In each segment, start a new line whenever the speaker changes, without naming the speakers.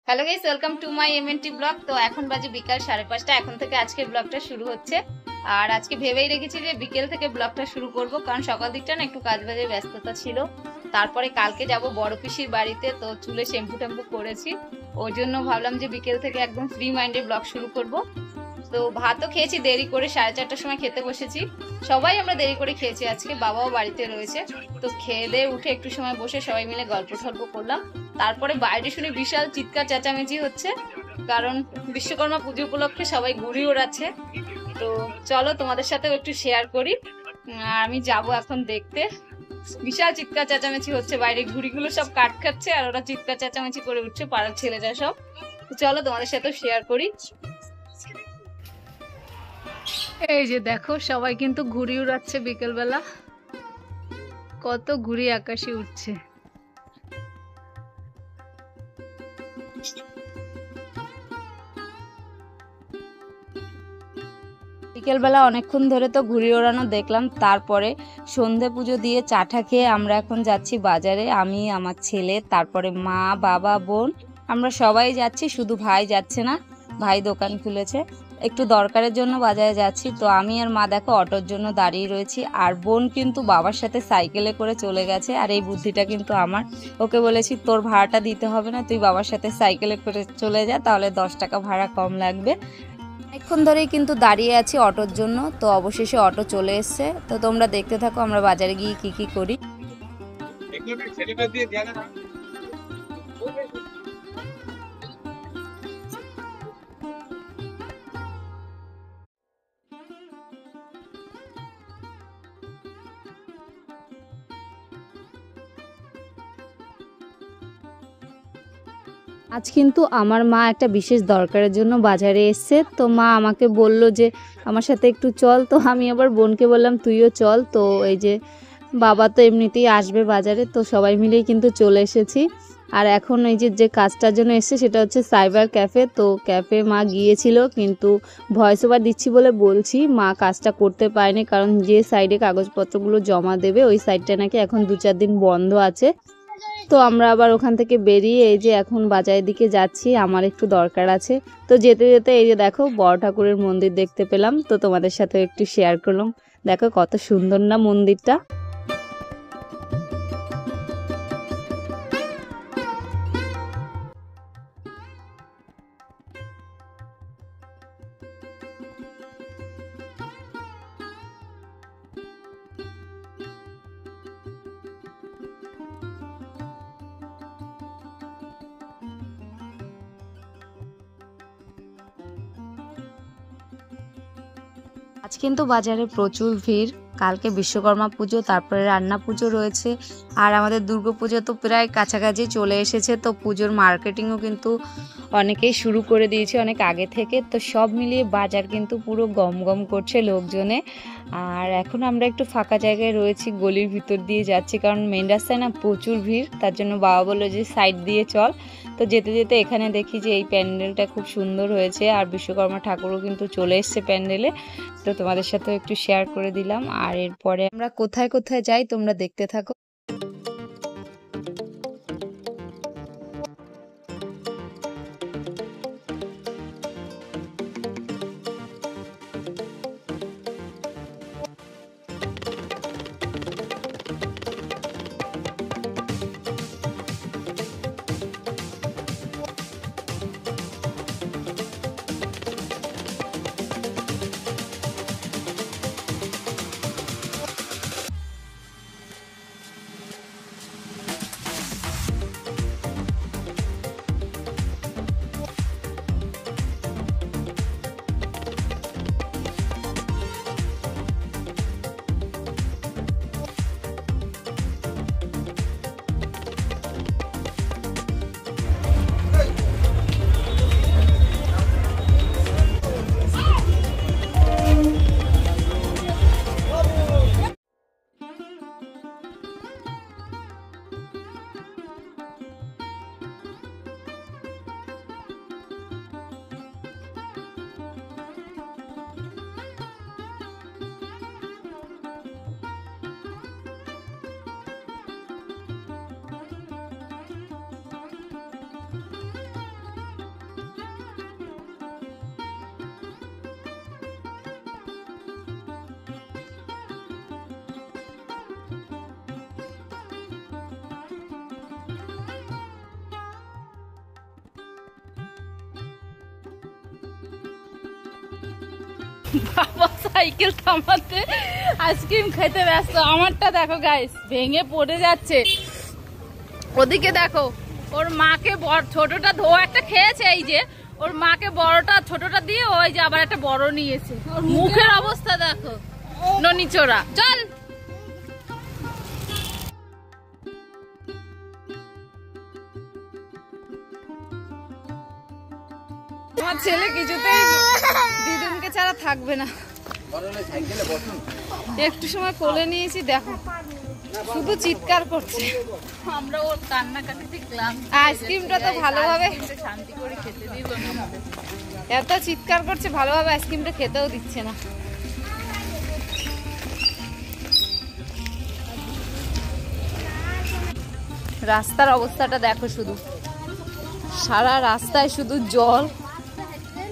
Hello guys, welcome to my MNT blog. তো এখন বাজে বিকাল 5:30। এখন থেকে আজকের ব্লগটা শুরু হচ্ছে। আর আজকে ভেবেই রেখেছি যে বিকেল থেকে ব্লগটা শুরু করব, কারণ সকাল দিকটা না একটু কাজবাজের ব্যস্ততা ছিল। তারপরে কালকে যাব বড় পিসির বাড়িতে, তো চুলে শ্যাম্পু ট্যাম্পু করেছি। ওই জন্য ভাবলাম যে বিকেল থেকে একদম ফ্রি মাইন্ডে ব্লগ শুরু করব। তো ভাতও খেয়েছি দেরি করে, 4:30টার সময় খেতে বসেছি। সবাই আমরা দেরি করে খেয়েছি আজকে, বাবাও বাড়িতে রয়েছে। তো খেয়ে দিয়ে উঠে একটু সময় বসে সবাই মিলে গল্প টল্প করলাম। তারপরে বাইরে শুনে বিশাল চিৎকার চেঁচামেচি হচ্ছে, কারণ বিশ্বকর্মা পুজো উপলক্ষে সবাই ঘুড়ি ওড়াচ্ছে। তো চলো তোমাদের সাথেও একটু শেয়ার করি। আর আমি যাব এখন দেখতে। বিশাল চিৎকার চেঁচামেচি হচ্ছে, বাইরে ঘুড়িগুলো সব কাট খাচ্ছে আর ওরা চিৎকার চেঁচামেচি করে উঠছে, পাড়ার ছেলেরা সব। তো চলো তোমাদের সাথেও শেয়ার করি। এই যে দেখো, সবাই কিন্তু ঘুড়ি উড়াচ্ছে বিকেলবেলা। কত ঘুড়ি আকাশে উঠছে। বিকেলবেলা অনেকক্ষণ ধরে তো ঘুড়ি ওড়ানো দেখলাম। তারপরে সন্ধে পুজো দিয়ে চাটা খেয়ে আমরা এখন যাচ্ছি বাজারে। আমি, আমার ছেলে, তারপরে মা, বাবা, বোন, আমরা সবাই যাচ্ছি। শুধু ভাই যাচ্ছে না, ভাই দোকান খুলেছে। একটু দরকারের জন্য বাজারে যাচ্ছি। তো আমি আর মা দেখো অটোর জন্য দাঁড়িয়ে রয়েছি, আর বোন কিন্তু বাবার সাথে সাইকেলে করে চলে গেছে। আর এই বুদ্ধিটা কিন্তু আমার, ওকে বলেছি তোর ভাড়াটা দিতে হবে না, তুই বাবার সাথে সাইকেলে করে চলে যা, তাহলে 10 টাকা ভাড়া কম লাগবে। অনেকক্ষণ ধরেই কিন্তু দাঁড়িয়ে আছি অটোর জন্য। তো অবশেষে অটো চলে এসছে। তো তোমরা দেখতে থাকো আমরা বাজারে গিয়ে কি কি করি। আজ কিন্তু আমার মা একটা বিশেষ দরকারের জন্য বাজারে এসছে। তো মা আমাকে বলল যে আমার সাথে একটু চল। তো আমি আবার বোনকে বললাম তুইও চল। তো এই যে বাবা তো এমনিতেই আসবে বাজারে, তো সবাই মিলেই কিন্তু চলে এসেছি। আর এখন এই যে যে কাজটার জন্য এসছে সেটা হচ্ছে সাইবার ক্যাফে। তো ক্যাফে মা গিয়েছিল, কিন্তু ভয়েস ওভার দিচ্ছি বলে বলছি, মা কাজটা করতে পারেনি, কারণ যে সাইডে কাগজপত্রগুলো জমা দেবে ওই সাইডটা নাকি এখন 2-4 দিন বন্ধ আছে। তো আমরা আবার ওখান থেকে বেরিয়ে এই যে এখন বাজারের দিকে যাচ্ছি, আমার একটু দরকার আছে। তো যেতে যেতে এই যে দেখো বড় ঠাকুরের মন্দির দেখতে পেলাম, তো তোমাদের সাথে একটু শেয়ার করলাম। দেখো কত সুন্দর না মন্দিরটা। আজ কিন্তু বাজারে প্রচুর ভিড়। কালকে বিশ্বকর্মা পুজো, তারপরে রান্না পুজো রয়েছে। আর আমাদের দুর্গা পুজো তো প্রায় কাছাকাছি চলে এসেছে। তো পুজোর মার্কেটিংও কিন্তু অনেকেই শুরু করে দিয়েছে অনেক আগে থেকে। তো সব মিলিয়ে বাজার কিন্তু পুরো গম গম করছে লোকজনে। আর এখন আমরা একটু ফাঁকা জায়গায় রয়েছি, গলির ভিতর দিয়ে যাচ্ছি, কারণ মেন রাস্তায় না প্রচুর ভিড়। তার জন্য বাবা বললো যে সাইড দিয়ে চল। তো যেতে যেতে এখানে দেখি যে এই প্যান্ডেলটা খুব সুন্দর হয়েছে, আর বিশ্বকর্মা ঠাকুরও কিন্তু চলে এসছে প্যান্ডেলে। তো তোমাদের সাথেও একটু শেয়ার করে দিলাম। আর এরপরে আমরা কোথায় কোথায় যাই তোমরা দেখতে থাকো।
বাবা সাইকেল থামাতে আইসক্রিম খেতে ব্যস্ত। আমারটা দেখো গাইস ভেঙে পড়ে যাচ্ছে। ওদিকে দেখো ওর মাকে ছোটটা একটা খেয়েছে, এই যে ওর মাকে বড়টা ছোটটা দিয়ে ওই যে আবার একটা বড় নিয়েছে। মুখের অবস্থা দেখো ননিচোরা। চল আমার ছেলে কিছুতেই দিদুনকে ছাড়া থাকবে না। একটু সময় কোলে নিয়েছি, দেখো শুধু চিৎকার করছে। আমরা ওর কান্নাকাটি দেখলাম। আইসক্রিমটা তো ভালোভাবে শান্তি করে খেতে দিল না, এত চিৎকার করছে, ভালোভাবে আইসক্রিমটা খেতেও দিচ্ছে না। রাস্তার অবস্থাটা দেখো, শুধু সারা রাস্তায় শুধু জল,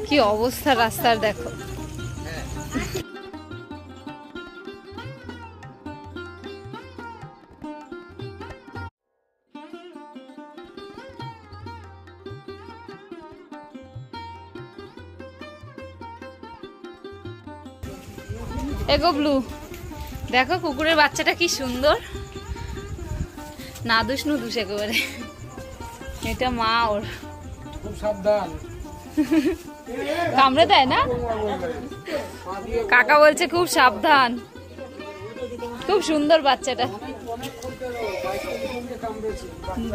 কি অবস্থা রাস্তার দেখো। এগো ব্লু, দেখো কুকুরের বাচ্চাটা কি সুন্দর, নাদুস নুদুস একেবারে। এটা মা ওর, খুব সাবধান, কামড়ে দেয় না? কাকা বলছে খুব সাবধান। খুব সুন্দর বাচ্চাটা,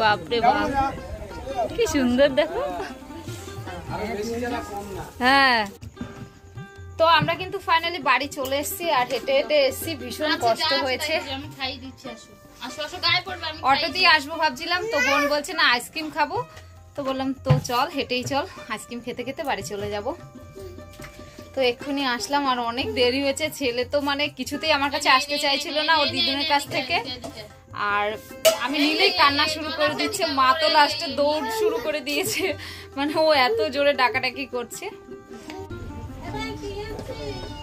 বাপরে বাপ কি সুন্দর দেখো। হ্যাঁ, তো আমরা কিন্তু ফাইনালি বাড়ি চলে এসেছি, আর হেঁটে হেঁটে এসেছি, ভীষণ কষ্ট হয়েছে। অটোতেই আসবো ভাবছিলাম, তো বোন বলছে না আইসক্রিম খাবো, তো বললাম তো চল হেঁটেই চল, আইসক্রিম খেতে খেতে বাড়ি চলে যাব। তো এক্ষুনি আসলাম, আর অনেক দেরি হয়েছে। ছেলে তো মানে কিছুতেই আমার কাছে আসতে চাইছিল না ওর দিদুনের কাছ থেকে, আর আমি নিলেই কান্না শুরু করে দিচ্ছে। মা তো লাস্টে দৌড় শুরু করে দিয়েছে, মানে ও এত জোরে ডাকাডাকি করছে।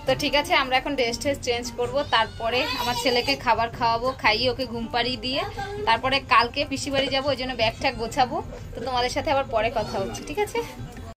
তো ঠিক আছে, আমরা এখন ড্রেস চেঞ্জ করব, তারপরে আমার ছেলেকে খাবার খাওয়াবো, খাইয়ে ওকে ঘুম পাড়িয়ে দিয়ে তারপরে কালকে পিসি বাড়ি যাবো, ওই জন্য ব্যাগ ট্যাগ গোছাবো। তো তোমাদের সাথে আবার পরে কথা হচ্ছে, ঠিক আছে?